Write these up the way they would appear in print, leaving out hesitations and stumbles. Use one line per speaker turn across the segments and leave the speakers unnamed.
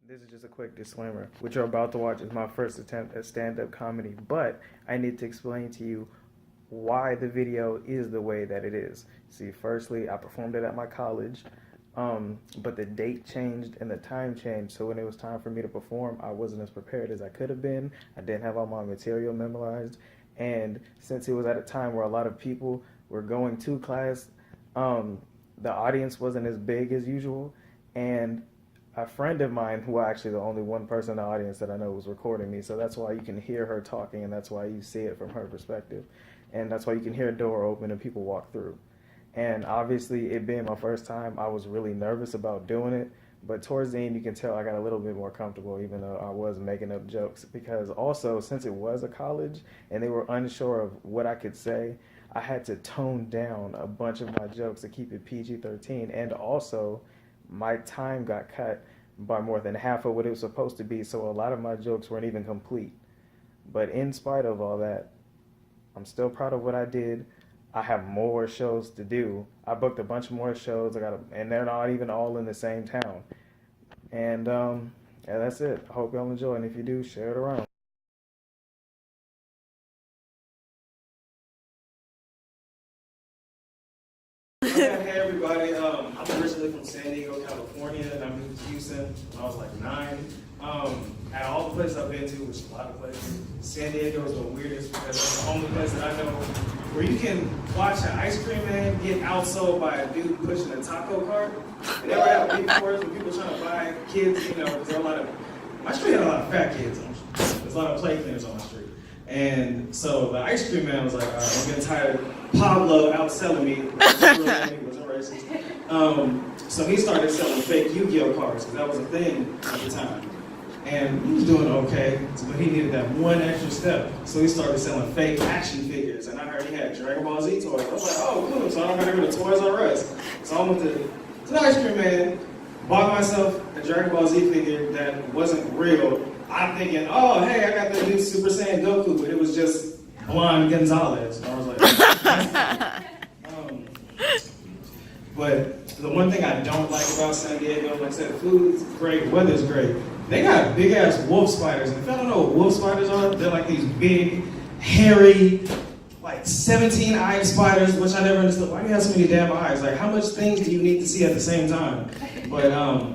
This is just a quick disclaimer. What you're about to watch is my first attempt at stand-up comedy, but I need to explain to you why the video is the way that it is. See, firstly, I performed it at my college, but the date changed and the time changed, so when it was time for me to perform, I wasn't as prepared as I could have been. I didn't have all my material memorized, and since it was at a time where a lot of people were going to class, the audience wasn't as big as usual, and a friend of mine, who actually the only one person in the audience that I know was recording me, so that's why you can hear her talking, and that's why you see it from her perspective, and that's why you can hear a door open and people walk through. And obviously, it being my first time, I was really nervous about doing it, but towards the end, you can tell I got a little bit more comfortable, even though I was making up jokes, because also, since it was a college, and they were unsure of what I could say, I had to tone down a bunch of my jokes to keep it PG-13, and also, my time got cut by more than half of what it was supposed to be, so a lot of my jokes weren't even complete. But in spite of all that, I'm still proud of what I did. I have more shows to do. I booked a bunch more shows, and they're not even all in the same town. And yeah, that's it. I hope y'all enjoy, and if you do, share it around. Hey everybody, I'm originally from San Diego, California, and I moved to Houston when I was like 9. At all the places I've been to, which is a lot of places, San Diego is the weirdest because it's the only place that I know where you can watch an ice cream man get outsold by a dude pushing a taco cart. And they ever have big stores where people trying to buy kids, you know, there's a lot of, my street had a lot of fat kids on the street. There's a lot of play cleaners on my street. And so the ice cream man was like, all right, I'm getting tired of Pablo outselling me. He wasn't racist. So he started selling fake Yu-Gi-Oh cards, because that was a thing at the time. And he was doing okay, but he needed that one extra step. So he started selling fake action figures. And I heard he had Dragon Ball Z toys. I was like, oh, cool. So I don't gotta go to Toys R Us. So I went to the ice cream man, bought myself a Dragon Ball Z figure that wasn't real. I'm thinking, oh, hey, I got the new Super Saiyan Goku, but it was just Blonde Gonzalez. And I was like, but the one thing I don't like about San Diego, like I said, the food's great, weather's great. They got big ass wolf spiders, and if y'all don't know what wolf spiders are, they're like these big, hairy, like 17-eyed spiders, which I never understood. Why do you have so many damn eyes? Like, how much things do you need to see at the same time? But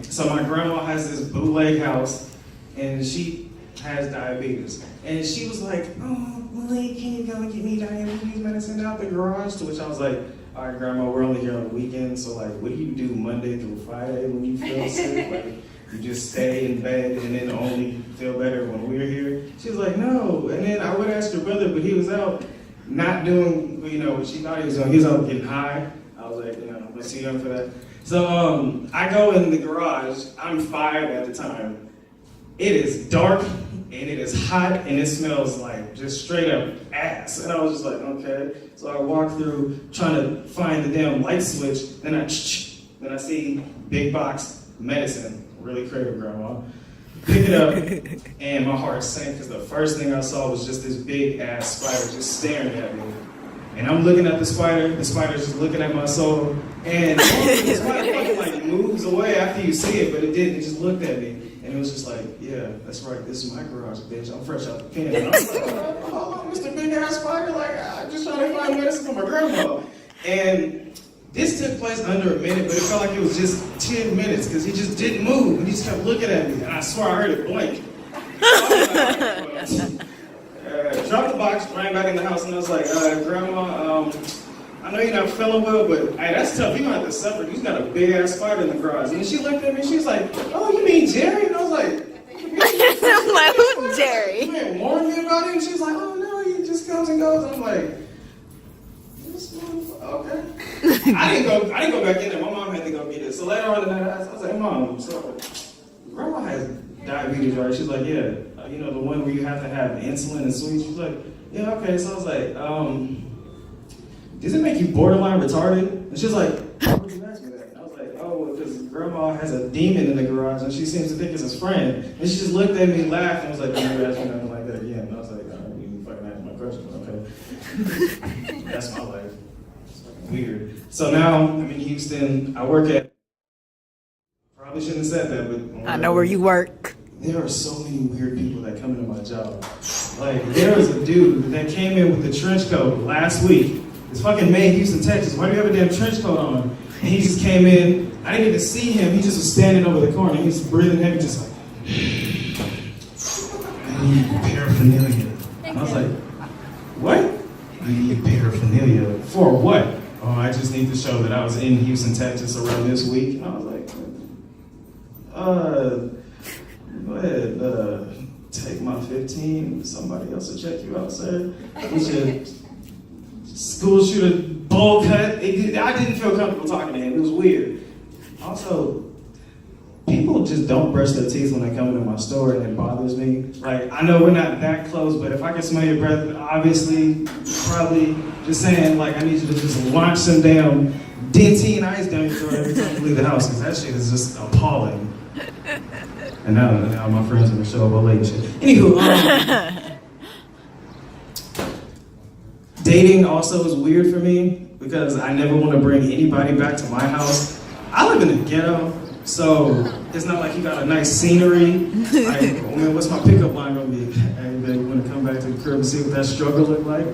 so my grandma has this bootleg house, and she has diabetes. And she was like, oh, Malik, can you go and get me diabetes medicine out the garage? To which I was like, all right, Grandma, we're only here on the weekend, so like, what do you do Monday through Friday when you feel sick? Like, you just stay in bed and then only feel better when we're here? She was like, no. And then I would ask her brother, but he was out not doing, you know, what she thought he was doing. He was out getting high. I was like, you know, let's see him for that. So I go in the garage. I'm 5 at the time. It is dark and it is hot and it smells like just straight up ass. And I was just like, okay. So I walk through trying to find the damn light switch. Then I see big box medicine. Really creative, Grandma. Pick it up and my heart sank because the first thing I saw was just this big ass spider just staring at me. And I'm looking at the spider's just looking at my soul. And the spider fucking like moves away after you see it, but it didn't. It just looked at me. And it was just like, yeah, that's right. This is my garage, bitch. I'm fresh out the pen. And I was like, oh, hold on, Mr. Big Ass Spider. Like, I'm just trying to find medicine for my grandma. And this took place under a minute, but it felt like it was just 10 minutes because he just didn't move. And he just kept looking at me. And I swear I heard it blink. Dropped the box, ran back in the house, and I was like, Grandma, I know you're not feeling well, but hey, that's tough. You're gonna have to suffer. He's got a big ass spider in the garage. And she looked at me, she was like, oh, you mean Jerry? And I was like,
I'm like, who's Jerry?
You didn't warn me about it? And she was like, oh no, he just comes and goes. I'm like, this motherfucker, okay. I didn't go back in there. My mom had to go get it. So later on in the night, I was like, hey, Mom, so Grandma has diabetes, right? She's like, yeah, you know, the one where you have to have insulin and sweets. She's like, yeah, okay. So I was like, does it make you borderline retarded? And she was like, why would you ask me that? And I was like, oh, because Grandma has a demon in the garage and she seems to think it's his friend. And she just looked at me, laughed, and was like, don't ever ask me nothing like that again. And I was like, all right, you can fucking ask my question, okay. That's my life. It's fucking weird. So now I'm in Houston. I work at probably shouldn't have said that, but
I know where you work.
there are so many weird people that come into my job. Like, there was a dude that came in with the trench coat last week. It's fucking May, Houston, Texas. Why do you have a damn trench coat on? And he just came in. I didn't get to see him. He just was standing over the corner. He was breathing heavy, just like, I need paraphernalia. And I was like, what? I need paraphernalia. For what? Oh, I just need to show that I was in Houston, Texas around this week. And I was like, go ahead, take my 15. Somebody else will check you out, sir. What's your school shooter bowl cut? I didn't feel comfortable talking to him. It was weird. Also, people just don't brush their teeth when they come into my store, and it bothers me. Like, I know we're not that close, but if I can smell your breath, obviously, probably just saying, like, I need you to just launch some damn Dentine ice down your throat every time you leave the house, because that shit is just appalling. And now my friends are gonna show up all late and shit. Anywho, dating also is weird for me because I never want to bring anybody back to my house. I live in the ghetto, so it's not like you got a nice scenery. What's my pickup line gonna be? Hey, baby, you want to come back to the crib and see what that struggle look like?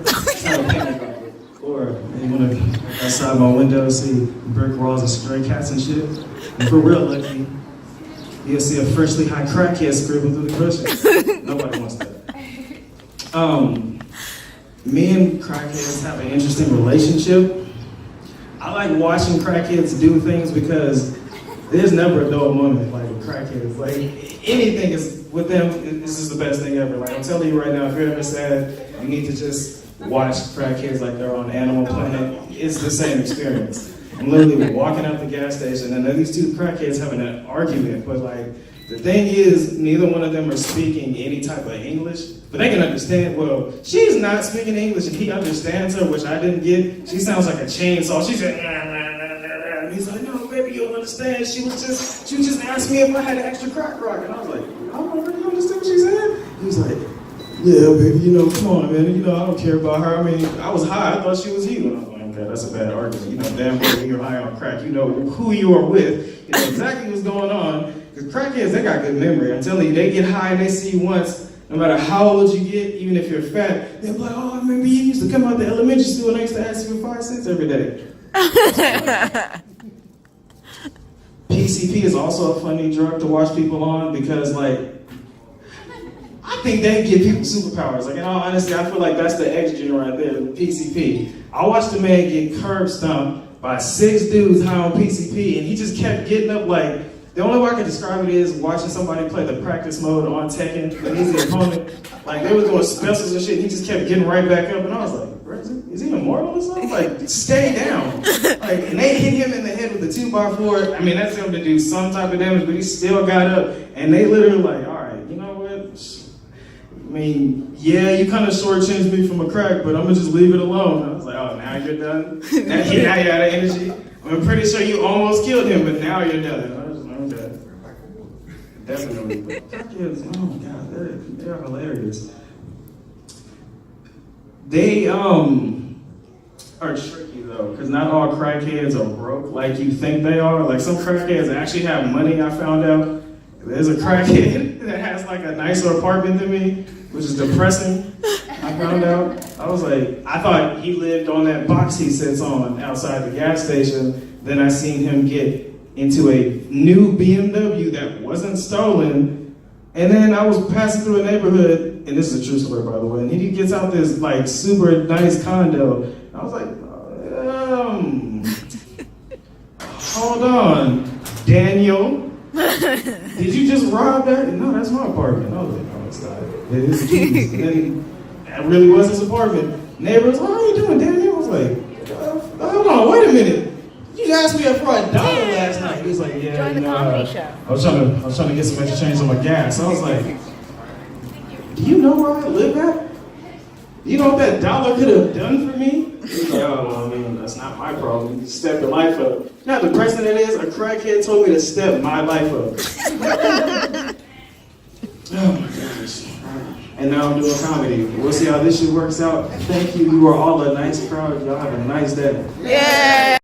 Or you want to look outside my window and see brick walls and stray cats and shit? If we're real lucky, you'll see a freshly high crackhead scribbling through the bushes. Nobody wants that. Me and crackheads have an interesting relationship. I like watching crackheads do things because there's never a dull moment like with crackheads. Like anything is with them, this is the best thing ever. Like I'm telling you right now, if you're ever sad, you need to just watch crackheads like they're on Animal Planet. It's the same experience. I'm literally walking out the gas station and then these two crackheads having an argument, but like the thing is, neither one of them are speaking any type of English, but they can understand. Well, she's not speaking English and he understands her, which I didn't get. She sounds like a chainsaw. She's like, and he's like, no, baby, you don't understand. She was just asking me if I had an extra crack rock, and I was like, I don't really understand what she said. He was like, yeah, baby, come on, man, I don't care about her. I mean, I was high. I thought she was you. And I was like, okay, that's a bad argument. Damn well when you're high on crack, you know who you are with. You know exactly what's going on. Because crackheads, they got good memory. I'm telling you, they get high and they see you once, no matter how old you get, even if you're fat, they're like, oh, I remember you used to come out to elementary school and I used to ask you for 5 cents every day. PCP is also a funny drug to watch people on because, like, I think they give people superpowers. Like, in all honesty, I feel like that's the estrogen right there, the PCP. I watched a man get curb stomped by 6 dudes high on PCP, and he just kept getting up like, the only way I can describe it is watching somebody play the practice mode on Tekken when he's the opponent. Like, they were doing specials and shit, and he just kept getting right back up, and I was like, is he immortal or something? Like, stay down. Like, and they hit him in the head with the 2x4. I mean, that's him to do some type of damage, but he still got up, and they literally like, all right, you know what? I mean, yeah, you kind of shortchanged me from a crack, but I'm gonna just leave it alone. I was like, oh, now you're done? Now you're out of energy? I'm pretty sure you almost killed him, but now you're done. I was like, okay. Definitely. But crackheads, oh my God, they're hilarious. They are tricky though, because not all crackheads are broke like you think they are. Like some crackheads actually have money, I found out. There's a crackhead that has like a nicer apartment than me, which is depressing. I found out. I was like, I thought he lived on that box he sits on outside the gas station. Then I seen him get into a new BMW that wasn't stolen. And then I was passing through a neighborhood, and this is a true story by the way, and he gets out this like super nice condo. And I was like, hold on, Daniel. Did you just rob that? No, that's my apartment. I was like, no, it's not. It is Keith's. And that really was his apartment. Neighbors, what are you doing, Daniel? I was like, hold on, wait a minute. You asked me for $1 last night. He was like, yeah,
Join the comedy show.
I was trying to get some extra change on my gas. I was like, do you know where I live at? You know what that dollar could have done for me? He's like, oh, well, I mean, that's not my problem. You step your life up. You know how depressing it is? A crackhead told me to step my life up. Oh my gosh. And now I'm doing comedy. We'll see how this shit works out. Thank you. You are all a nice crowd. Y'all have a nice day.
Yeah.